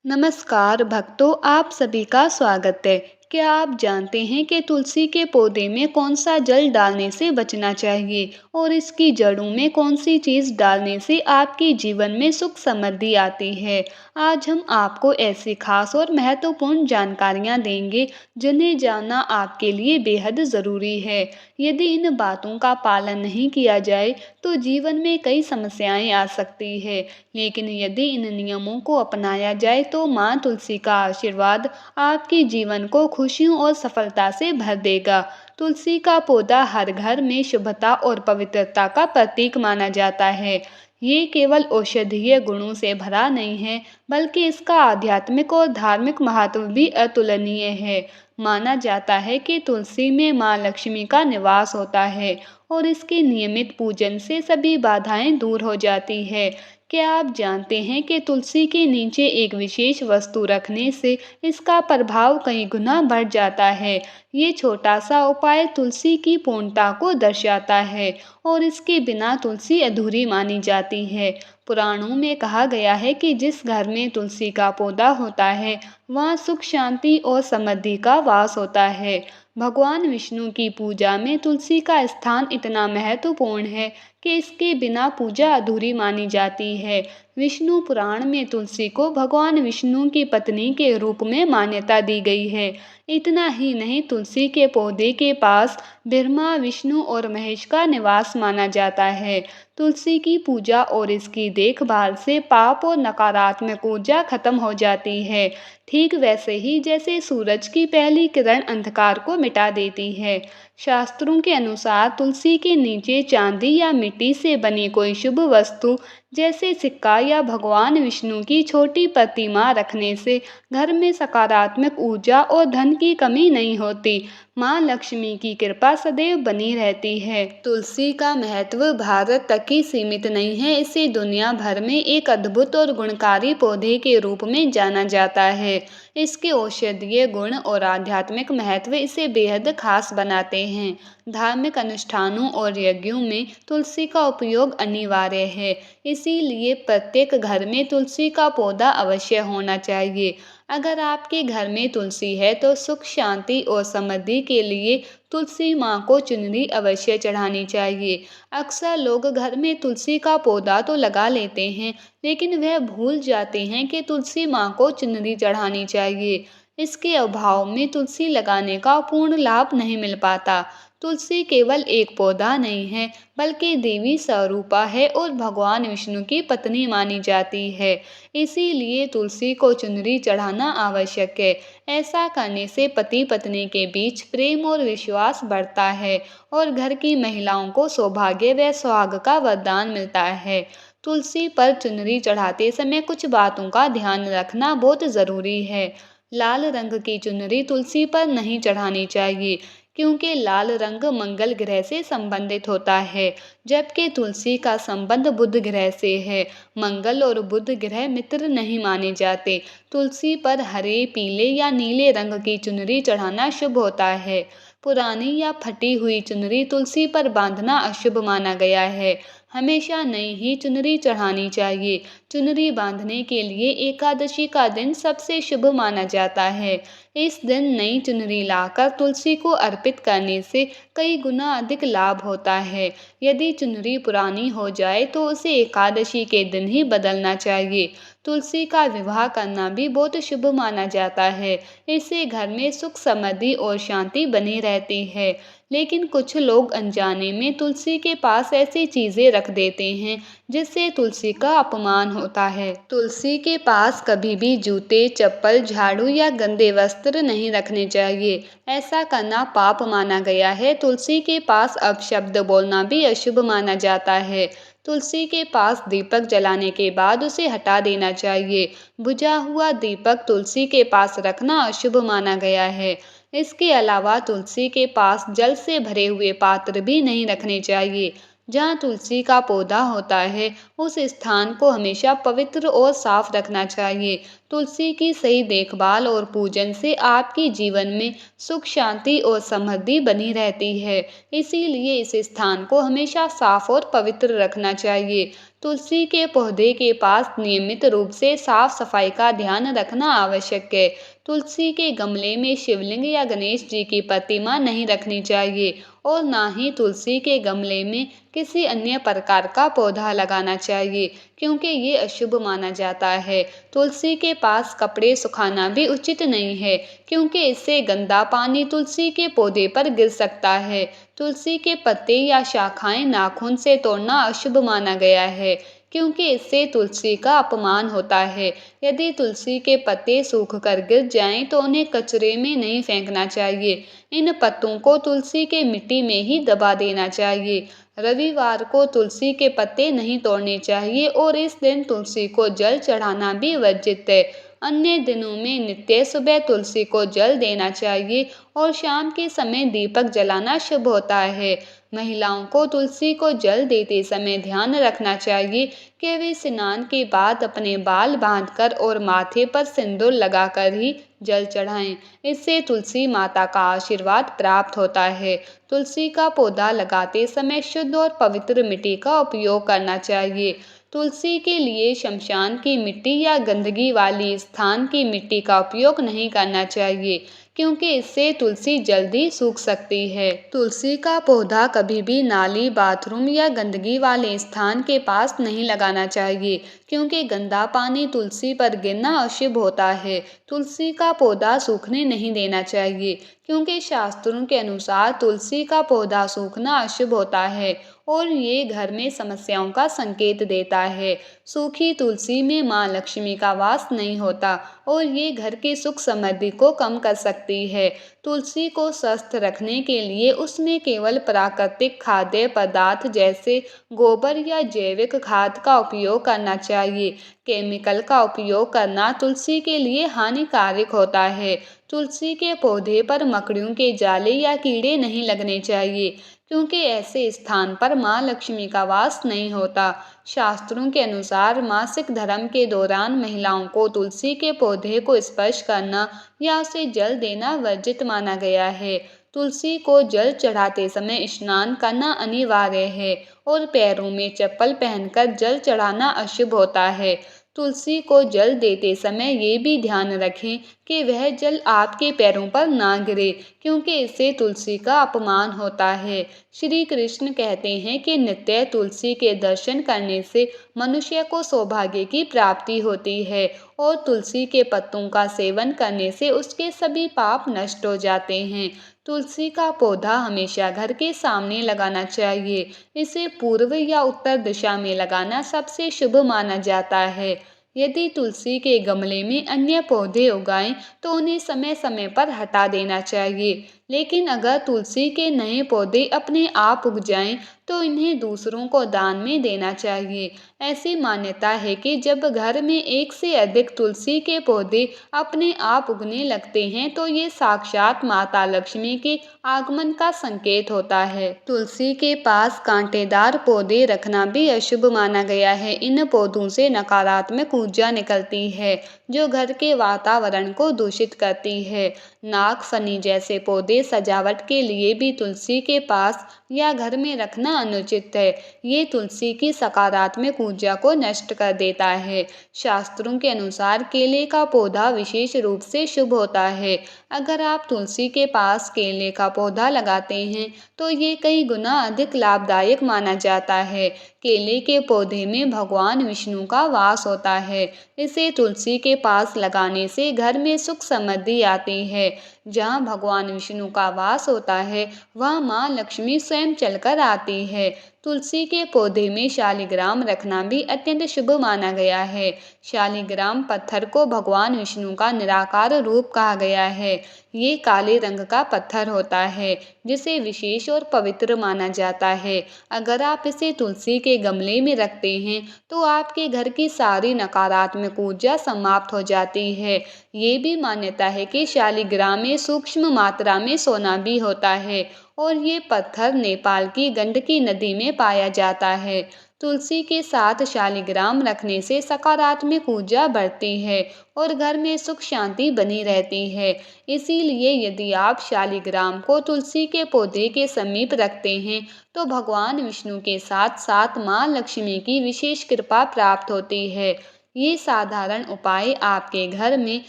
नमस्कार भक्तों, आप सभी का स्वागत है। क्या आप जानते हैं कि तुलसी के पौधे में कौन सा जल डालने से बचना चाहिए और इसकी जड़ों में कौन सी चीज डालने से आपके जीवन में सुख समृद्धि आती है। आज हम आपको ऐसी खास और महत्वपूर्ण जानकारियां देंगे जिन्हें जानना आपके लिए बेहद जरूरी है। यदि इन बातों का पालन नहीं किया जाए तो जीवन में कई समस्याएं आ सकती है, लेकिन यदि इन नियमों को अपनाया जाए तो माँ तुलसी का आशीर्वाद आपके जीवन को खुशियों और सफलता से भर देगा। तुलसी का पौधा हर घर में शुभता और पवित्रता का प्रतीक माना जाता है। ये केवल औषधीय गुणों से भरा नहीं है, बल्कि इसका आध्यात्मिक और धार्मिक महत्व भी अतुलनीय है। माना जाता है कि तुलसी में माँ लक्ष्मी का निवास होता है और इसके नियमित पूजन से सभी बाधाएं दूर हो जाती है। क्या आप जानते हैं कि तुलसी के नीचे एक विशेष वस्तु रखने से इसका प्रभाव कई गुना बढ़ जाता है। ये छोटा सा उपाय तुलसी की पूर्णता को दर्शाता है और इसके बिना तुलसी अधूरी मानी जाती है। पुराणों में कहा गया है कि जिस घर में तुलसी का पौधा होता है वहाँ सुख शांति और समृद्धि का वास होता है। भगवान विष्णु की पूजा में तुलसी का स्थान इतना महत्वपूर्ण है कि इसके बिना पूजा अधूरी मानी जाती है। विष्णु पुराण में तुलसी को भगवान विष्णु की पत्नी के रूप में मान्यता दी गई है। इतना ही नहीं, तुलसी के पौधे के पास ब्रह्मा, विष्णु और महेश का निवास माना जाता है। तुलसी की पूजा और इसकी देखभाल से पाप और नकारात्मक ऊर्जा खत्म हो जाती है। ठीक वैसे ही जैसे सूरज की पहली किरण अंधकार को मिटा देती है। शास्त्रों के अनुसार तुलसी के नीचे चांदी या मिट्टी से बनी कोई शुभ वस्तु जैसे सिक्का या भगवान विष्णु की छोटी प्रतिमा रखने से घर में सकारात्मक ऊर्जा और धन की कमी नहीं होती। माँ लक्ष्मी की कृपा सदैव बनी रहती है। तुलसी का महत्व भारत तक ही सीमित नहीं है, इसे दुनिया भर में एक अद्भुत और गुणकारी पौधे के रूप में जाना जाता है। इसके औषधीय गुण और आध्यात्मिक महत्व इसे बेहद खास बनाते हैं। धार्मिक अनुष्ठानों और यज्ञों में तुलसी का उपयोग अनिवार्य है, इसीलिए प्रत्येक घर में तुलसी का पौधा अवश्य होना चाहिए। अगर आपके घर में तुलसी है तो सुख शांति और समृद्धि के लिए तुलसी माँ को चुनरी अवश्य चढ़ानी चाहिए। अक्सर लोग घर में तुलसी का पौधा तो लगा लेते हैं, लेकिन वह भूल जाते हैं कि तुलसी माँ को चुनरी चढ़ानी चाहिए। इसके अभाव में तुलसी लगाने का पूर्ण लाभ नहीं मिल पाता। तुलसी केवल एक पौधा नहीं है, बल्कि देवी स्वरूपा है और भगवान विष्णु की पत्नी मानी जाती है। इसीलिए तुलसी को चुनरी चढ़ाना आवश्यक है। ऐसा करने से पति पत्नी के बीच प्रेम और विश्वास बढ़ता है और घर की महिलाओं को सौभाग्य व सुहाग का वरदान मिलता है। तुलसी पर चुनरी चढ़ाते समय कुछ बातों का ध्यान रखना बहुत जरूरी है। लाल रंग की चुनरी तुलसी पर नहीं चढ़ानी चाहिए, क्योंकि लाल रंग मंगल ग्रह से संबंधित होता है, जबकि तुलसी का संबंध बुध ग्रह से है। मंगल और बुध ग्रह मित्र नहीं माने जाते। तुलसी पर हरे, पीले या नीले रंग की चुनरी चढ़ाना शुभ होता है। पुरानी या फटी हुई चुनरी तुलसी पर बांधना अशुभ माना गया है। हमेशा नई ही चुनरी चढ़ानी चाहिए। चुनरी बांधने के लिए एकादशी का दिन सबसे शुभ माना जाता है। इस दिन नई चुनरी लाकर तुलसी को अर्पित करने से कई गुना अधिक लाभ होता है। यदि चुनरी पुरानी हो जाए तो उसे एकादशी के दिन ही बदलना चाहिए। तुलसी का विवाह करना भी बहुत शुभ माना जाता है। इससे घर में सुख समृद्धि और शांति बनी रहती है। लेकिन कुछ लोग अनजाने में तुलसी के पास ऐसी चीजें रख देते हैं जिससे तुलसी का अपमान होता है। तुलसी के पास कभी भी जूते, चप्पल, झाड़ू या गंदे वस्त्र नहीं रखने चाहिए। ऐसा करना पाप माना गया है। तुलसी के पास अपशब्द बोलना भी अशुभ माना जाता है। तुलसी के पास दीपक जलाने के बाद उसे हटा देना चाहिए। बुझा हुआ दीपक तुलसी के पास रखना अशुभ माना गया है। इसके अलावा तुलसी के पास जल से भरे हुए पात्र भी नहीं रखने चाहिए। जहाँ तुलसी का पौधा होता है, उस स्थान को हमेशा पवित्र और साफ रखना चाहिए। तुलसी की सही देखभाल और पूजन से आपके जीवन में सुख, शांति और समृद्धि बनी रहती है। इसीलिए इस स्थान को हमेशा साफ और पवित्र रखना चाहिए। तुलसी के पौधे के पास नियमित रूप से साफ सफाई का ध्यान रखना आवश्यक है। तुलसी के गमले में शिवलिंग या गणेश जी की प्रतिमा नहीं रखनी चाहिए और ना ही तुलसी के गमले में किसी अन्य प्रकार का पौधा लगाना चाहिए, क्योंकि ये अशुभ माना जाता है। तुलसी के पास कपड़े सुखाना भी उचित नहीं है, क्योंकि इससे गंदा पानी तुलसी के पौधे पर गिर सकता है। तुलसी के पत्ते या शाखाएं नाखून से तोड़ना अशुभ माना गया है, क्योंकि इससे तुलसी का अपमान होता है। यदि तुलसी के पत्ते सूख कर गिर जाएं तो उन्हें कचरे में नहीं फेंकना चाहिए। इन पत्तों को तुलसी के मिट्टी में ही दबा देना चाहिए। रविवार को तुलसी के पत्ते नहीं तोड़ने चाहिए और इस दिन तुलसी को जल चढ़ाना भी वर्जित है। अन्य दिनों में नित्य सुबह तुलसी को जल देना चाहिए और शाम के समय दीपक जलाना शुभ होता है। महिलाओं को तुलसी को जल देते समय ध्यान रखना चाहिए कि वे स्नान के बाद अपने बाल बांधकर और माथे पर सिंदूर लगाकर ही जल चढ़ाएं। इससे तुलसी माता का आशीर्वाद प्राप्त होता है। तुलसी का पौधा लगाते समय शुद्ध और पवित्र मिट्टी का उपयोग करना चाहिए। तुलसी के लिए शमशान की मिट्टी या गंदगी वाली स्थान की मिट्टी का उपयोग नहीं करना चाहिए, क्योंकि इससे तुलसी जल्दी सूख सकती है। तुलसी का पौधा कभी भी नाली, बाथरूम या गंदगी वाले स्थान के पास नहीं लगाना चाहिए, क्योंकि गंदा पानी तुलसी पर गिरना अशुभ होता है। तुलसी का पौधा सूखने नहीं देना चाहिए, क्योंकि शास्त्रों के अनुसार तुलसी का पौधा सूखना अशुभ होता है और ये घर में समस्याओं का संकेत देता है। सूखी तुलसी में माँ लक्ष्मी का वास नहीं होता और ये घर की सुख समृद्धि को कम कर सकती है। तुलसी को स्वस्थ रखने के लिए उसमें केवल प्राकृतिक खाद्य पदार्थ जैसे गोबर या जैविक खाद का उपयोग करना चाहिए। केमिकल का उपयोग करना तुलसी के लिए हानिकारक होता है। तुलसी के पौधे पर मकड़ियों के जाले या कीड़े नहीं लगने चाहिए, क्योंकि ऐसे स्थान पर माँ लक्ष्मी का वास नहीं होता। शास्त्रों के अनुसार मासिक धर्म के दौरान महिलाओं को तुलसी के पौधे को स्पर्श करना या उसे जल देना वर्जित माना गया है। तुलसी को जल चढ़ाते समय स्नान करना अनिवार्य है और पैरों में चप्पल पहनकर जल चढ़ाना अशुभ होता है। तुलसी को जल देते समय ये भी ध्यान रखें कि वह जल आपके पैरों पर ना गिरे, क्योंकि इससे तुलसी का अपमान होता है। श्री कृष्ण कहते हैं कि नित्य तुलसी के दर्शन करने से मनुष्य को सौभाग्य की प्राप्ति होती है और तुलसी के पत्तों का सेवन करने से उसके सभी पाप नष्ट हो जाते हैं। तुलसी का पौधा हमेशा घर के सामने लगाना चाहिए। इसे पूर्व या उत्तर दिशा में लगाना सबसे शुभ माना जाता है। यदि तुलसी के गमले में अन्य पौधे उगाएं तो उन्हें समय समय पर हटा देना चाहिए, लेकिन अगर तुलसी के नए पौधे अपने आप उग जाएं तो इन्हें दूसरों को दान में देना चाहिए। ऐसी मान्यता है कि जब घर में एक से अधिक तुलसी के पौधे अपने आप उगने लगते हैं तो ये साक्षात माता लक्ष्मी के आगमन का संकेत होता है। तुलसी के पास कांटेदार पौधे रखना भी अशुभ माना गया है। इन पौधों से नकारात्मक ऊर्जा निकलती है, जो घर के वातावरण को दूषित करती है। नाग फनी जैसे पौधे सजावट के लिए भी तुलसी के पास या घर में रखना अनुचित है। ये तुलसी की सकारात्मक ऊर्जा को नष्ट कर देता है। शास्त्रों के अनुसार केले का पौधा विशेष रूप से शुभ होता है। अगर आप तुलसी के पास केले का पौधा लगाते हैं तो ये कई गुना अधिक लाभदायक माना जाता है। केले के पौधे में भगवान विष्णु का वास होता है। इसे तुलसी के पास लगाने से घर में सुख समृद्धि आती है। जहाँ भगवान विष्णु का वास होता है वहाँ माँ लक्ष्मी स्वयं चलकर आती है। तुलसी के पौधे में शालिग्राम रखना भी अत्यंत शुभ माना गया है। शालिग्राम पत्थर को भगवान विष्णु का निराकार रूप कहा गया है। ये काले रंग का पत्थर होता है, जिसे विशेष और पवित्र माना जाता है। अगर आप इसे तुलसी के गमले में रखते हैं तो आपके घर की सारी नकारात्मक ऊर्जा समाप्त हो जाती है। ये भी मान्यता है कि शालिग्राम में सूक्ष्म मात्रा में सोना भी होता है और ये पत्थर नेपाल की गंडकी नदी में पाया जाता है। तुलसी के साथ शालिग्राम रखने से सकारात्मक ऊर्जा बढ़ती है और घर में सुख शांति बनी रहती है। इसीलिए यदि आप शालिग्राम को तुलसी के पौधे के समीप रखते हैं तो भगवान विष्णु के साथ साथ माँ लक्ष्मी की विशेष कृपा प्राप्त होती है। ये साधारण उपाय आपके घर में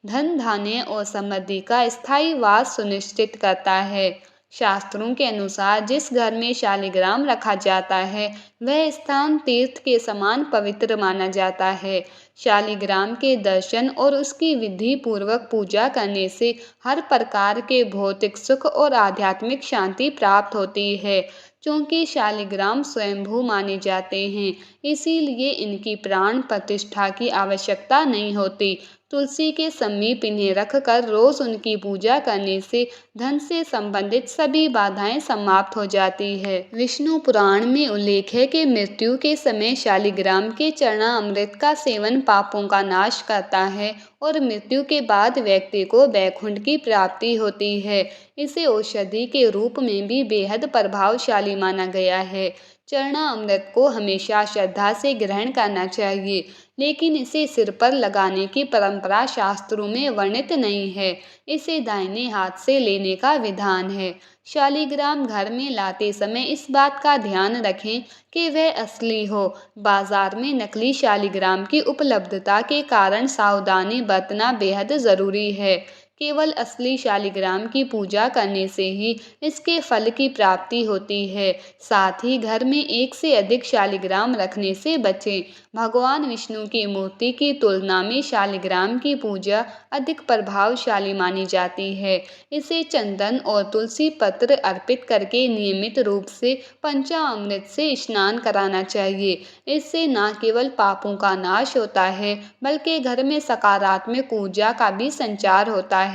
धन धान्य और समृद्धि का स्थायी वास सुनिश्चित करता है। शास्त्रों के अनुसार जिस घर में शालिग्राम रखा जाता है वह स्थान तीर्थ के समान पवित्र माना जाता है। शालिग्राम के दर्शन और उसकी विधि पूर्वक पूजा करने से हर प्रकार के भौतिक सुख और आध्यात्मिक शांति प्राप्त होती है। क्योंकि शालिग्राम स्वयंभू माने जाते हैं, इसीलिए इनकी प्राण प्रतिष्ठा की आवश्यकता नहीं होती। तुलसी के समीप इन्हें रखकर रोज उनकी पूजा करने से धन से संबंधित सभी बाधाएं समाप्त हो जाती है। विष्णु पुराण में उल्लेख है कि मृत्यु के समय शालिग्राम के चरणामृत का सेवन पापों का नाश करता है और मृत्यु के बाद व्यक्ति को वैकुंठ की प्राप्ति होती है। इसे औषधि के रूप में भी बेहद प्रभावशाली माना गया है। चरणामृत को हमेशा श्रद्धा से ग्रहण करना चाहिए, लेकिन इसे सिर पर लगाने की परंपरा शास्त्रों में वर्णित नहीं है। इसे दाहिने हाथ से लेने का विधान है। शालिग्राम घर में लाते समय इस बात का ध्यान रखें कि वह असली हो। बाजार में नकली शालिग्राम की उपलब्धता के कारण सावधानी बरतना बेहद ज़रूरी है। केवल असली शालिग्राम की पूजा करने से ही इसके फल की प्राप्ति होती है। साथ ही घर में एक से अधिक शालिग्राम रखने से बचें। भगवान विष्णु की मूर्ति की तुलना में शालिग्राम की पूजा अधिक प्रभावशाली मानी जाती है। इसे चंदन और तुलसी पत्र अर्पित करके नियमित रूप से पंचामृत से स्नान कराना चाहिए। इससे न केवल पापों का नाश होता है, बल्कि घर में सकारात्मक ऊर्जा का भी संचार होता है।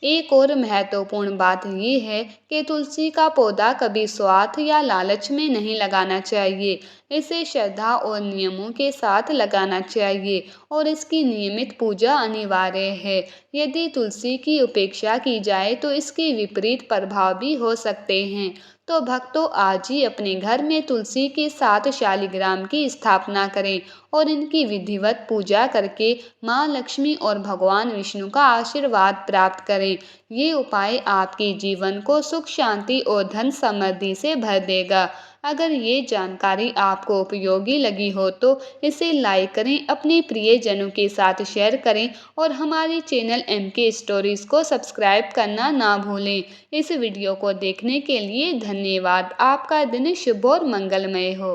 एक और महत्वपूर्ण बात ये है कि तुलसी का पौधा कभी स्वार्थ या लालच में नहीं लगाना चाहिए। इसे श्रद्धा और नियमों के साथ लगाना चाहिए और इसकी नियमित पूजा अनिवार्य है। यदि तुलसी की उपेक्षा की जाए तो इसके विपरीत प्रभाव भी हो सकते हैं। तो भक्तों, आज ही अपने घर में तुलसी के साथ शालिग्राम की स्थापना करें और इनकी विधिवत पूजा करके माँ लक्ष्मी और भगवान विष्णु का आशीर्वाद प्राप्त करें। ये उपाय आपके जीवन को सुख शांति और धन समृद्धि से भर देगा। अगर ये जानकारी आपको उपयोगी लगी हो तो इसे लाइक करें, अपने प्रियजनों के साथ शेयर करें और हमारे चैनल MK स्टोरीज को सब्सक्राइब करना ना भूलें। इस वीडियो को देखने के लिए धन्यवाद। आपका दिन शुभ और मंगलमय हो।